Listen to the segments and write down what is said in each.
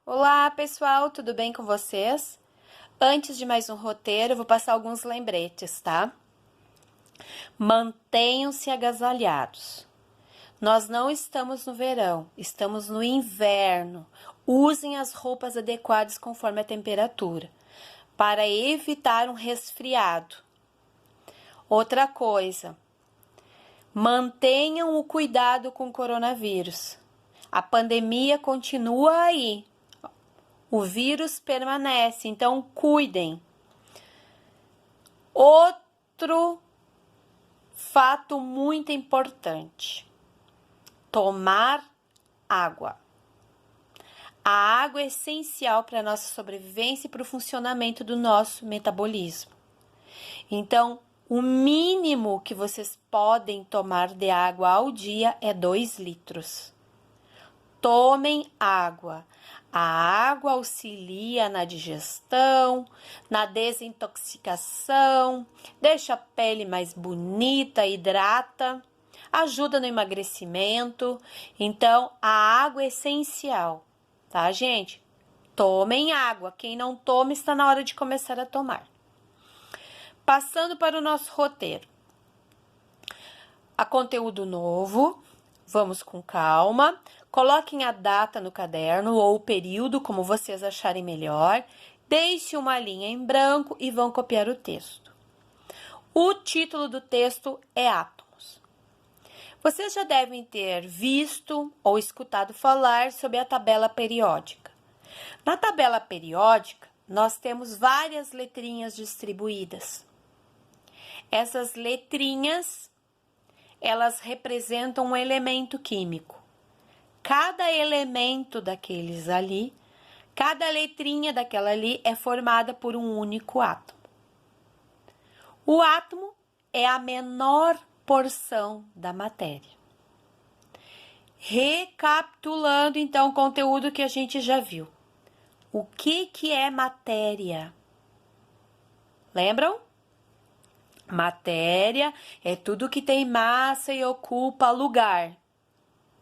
Olá, pessoal, tudo bem com vocês? Antes de mais um roteiro, eu vou passar alguns lembretes, tá? Mantenham-se agasalhados. Nós não estamos no verão, estamos no inverno. Usem as roupas adequadas conforme a temperatura, para evitar um resfriado. Outra coisa, mantenham o cuidado com o coronavírus. A pandemia continua aí. O vírus permanece, então cuidem. Outro fato muito importante: tomar água. A água é essencial para a nossa sobrevivência e para o funcionamento do nosso metabolismo. Então, o mínimo que vocês podem tomar de água ao dia é 2 litros. Tomem água. A água auxilia na digestão, na desintoxicação, deixa a pele mais bonita, hidrata, ajuda no emagrecimento. Então, a água é essencial, tá, gente? Tomem água. Quem não toma, está na hora de começar a tomar. Passando para o nosso roteiro. A conteúdo novo, vamos com calma. Coloquem a data no caderno ou o período, como vocês acharem melhor. Deixe uma linha em branco e vão copiar o texto. O título do texto é Átomos. Vocês já devem ter visto ou escutado falar sobre a tabela periódica. Na tabela periódica, nós temos várias letrinhas distribuídas. Essas letrinhas, elas representam um elemento químico. Cada elemento daqueles ali, cada letrinha daquela ali é formada por um único átomo. O átomo é a menor porção da matéria. Recapitulando, então, o conteúdo que a gente já viu. O que é matéria? Lembram? Matéria é tudo que tem massa e ocupa lugar,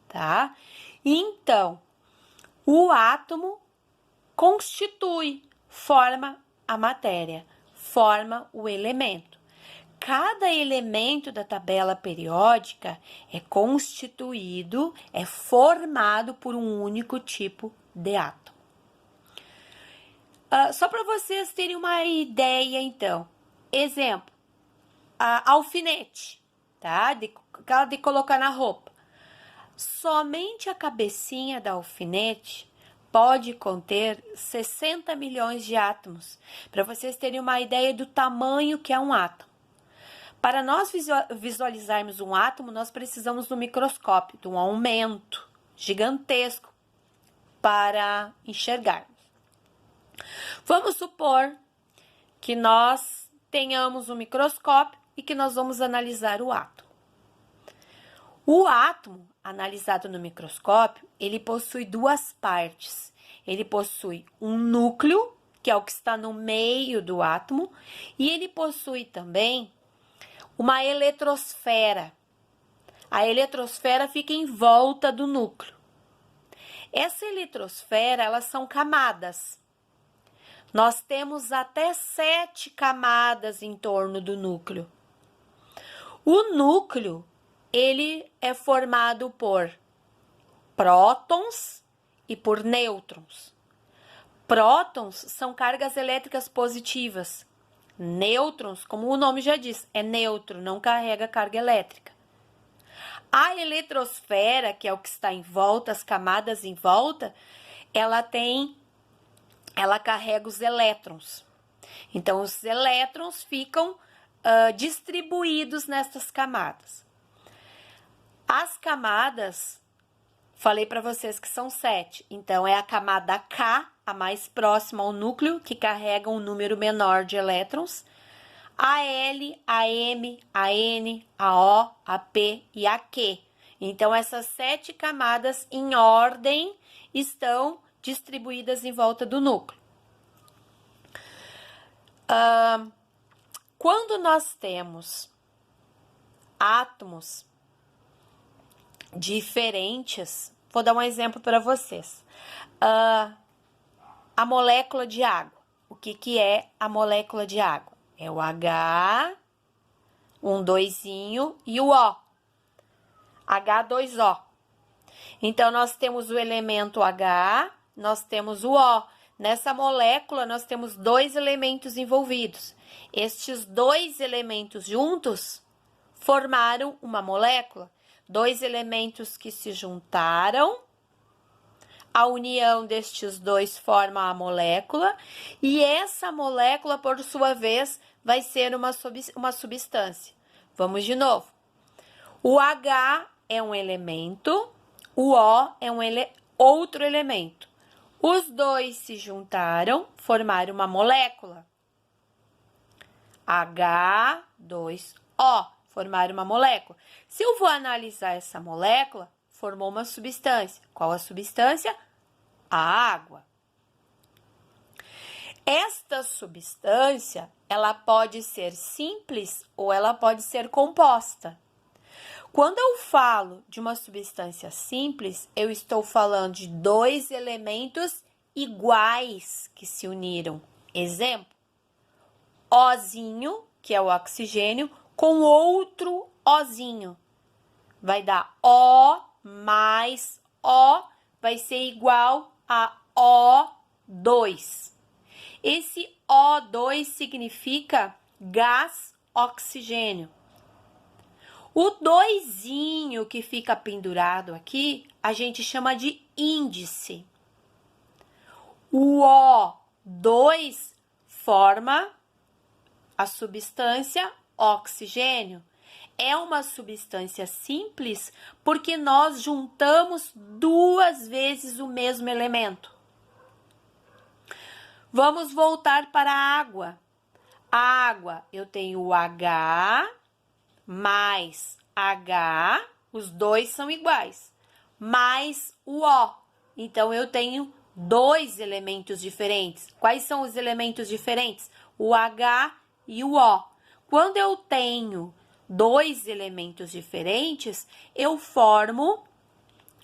tá? Então, o átomo constitui, forma a matéria, forma o elemento. Cada elemento da tabela periódica é constituído, é formado por um único tipo de átomo. Só para vocês terem uma ideia, então. Exemplo, alfinete, tá? De colocar na roupa. Somente a cabecinha da alfinete pode conter 60 milhões de átomos, para vocês terem uma ideia do tamanho que é um átomo. Para nós visualizarmos um átomo, nós precisamos do microscópio, de um aumento gigantesco para enxergarmos. Vamos supor que nós tenhamos um microscópio e que nós vamos analisar o átomo. O átomo, analisado no microscópio, ele possui duas partes. Ele possui um núcleo, que é o que está no meio do átomo, e ele possui também uma eletrosfera. A eletrosfera fica em volta do núcleo. Essa eletrosfera, elas são camadas. Nós temos até 7 camadas em torno do núcleo. O núcleo, ele é formado por prótons e por nêutrons. Prótons são cargas elétricas positivas. Nêutrons, como o nome já diz, é neutro, não carrega carga elétrica. A eletrosfera, que é o que está em volta, as camadas em volta, ela carrega os elétrons. Então, os elétrons ficam distribuídos nessas camadas. As camadas, falei para vocês que são 7. Então, é a camada K, a mais próxima ao núcleo, que carrega um número menor de elétrons. A L, a M, a N, a O, a P e a Q. Então, essas 7 camadas em ordem estão distribuídas em volta do núcleo. Quando nós temos átomos diferentes, vou dar um exemplo para vocês. a molécula de água. O que é a molécula de água? É o H, um doisinho e o O. H2O. Então, nós temos o elemento H, nós temos o O. Nessa molécula, nós temos dois elementos envolvidos. Estes dois elementos juntos formaram uma molécula. Dois elementos que se juntaram. A união destes dois forma a molécula. E essa molécula, por sua vez, vai ser uma substância. Vamos de novo. O H é um elemento, o O é outro elemento. Os dois se juntaram, formaram uma molécula. H2O, formaram uma molécula. Se eu vou analisar essa molécula, formou uma substância. Qual a substância? A água. Esta substância, ela pode ser simples ou ela pode ser composta. Quando eu falo de uma substância simples, eu estou falando de dois elementos iguais que se uniram. Exemplo, Ozinho, que é o oxigênio, com outro Ozinho. Vai dar O mais O, vai ser igual a O2. Esse O2 significa gás oxigênio. O doisinho que fica pendurado aqui, a gente chama de índice. O O2 forma a substância oxigênio. É uma substância simples porque nós juntamos duas vezes o mesmo elemento. Vamos voltar para a água. A água, eu tenho o H mais H, os dois são iguais, mais o O. Então, eu tenho dois elementos diferentes. Quais são os elementos diferentes? O H e o O. Quando eu tenho dois elementos diferentes, eu formo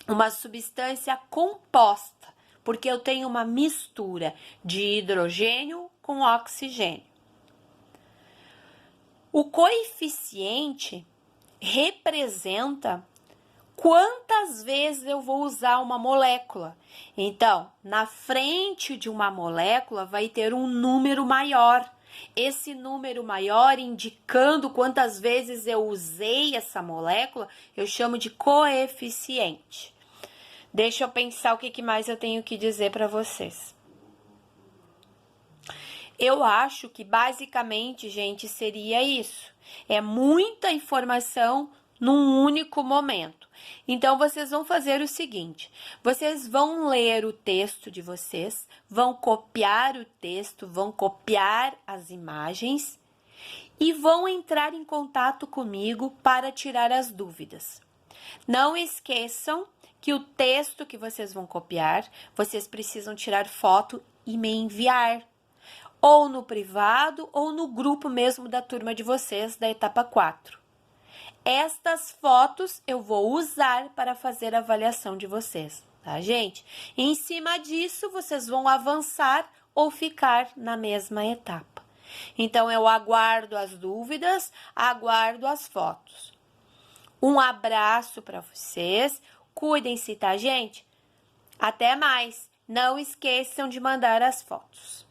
uma substância composta, porque eu tenho uma mistura de hidrogênio com oxigênio. O coeficiente representa quantas vezes eu vou usar uma molécula. Então, na frente de uma molécula vai ter um número maior. Esse número maior, indicando quantas vezes eu usei essa molécula, eu chamo de coeficiente. Deixa eu pensar o que mais eu tenho que dizer para vocês. Eu acho que basicamente, gente, seria isso. É muita informação num único momento. Então, vocês vão fazer o seguinte: vocês vão ler o texto de vocês, vão copiar o texto, vão copiar as imagens e vão entrar em contato comigo para tirar as dúvidas. Não esqueçam que o texto que vocês vão copiar, vocês precisam tirar foto e me enviar. Ou no privado, ou no grupo mesmo da turma de vocês, da etapa 4. Estas fotos eu vou usar para fazer a avaliação de vocês, tá, gente? E em cima disso, vocês vão avançar ou ficar na mesma etapa. Então, eu aguardo as dúvidas, aguardo as fotos. Um abraço para vocês, cuidem-se, tá, gente? Até mais! Não esqueçam de mandar as fotos.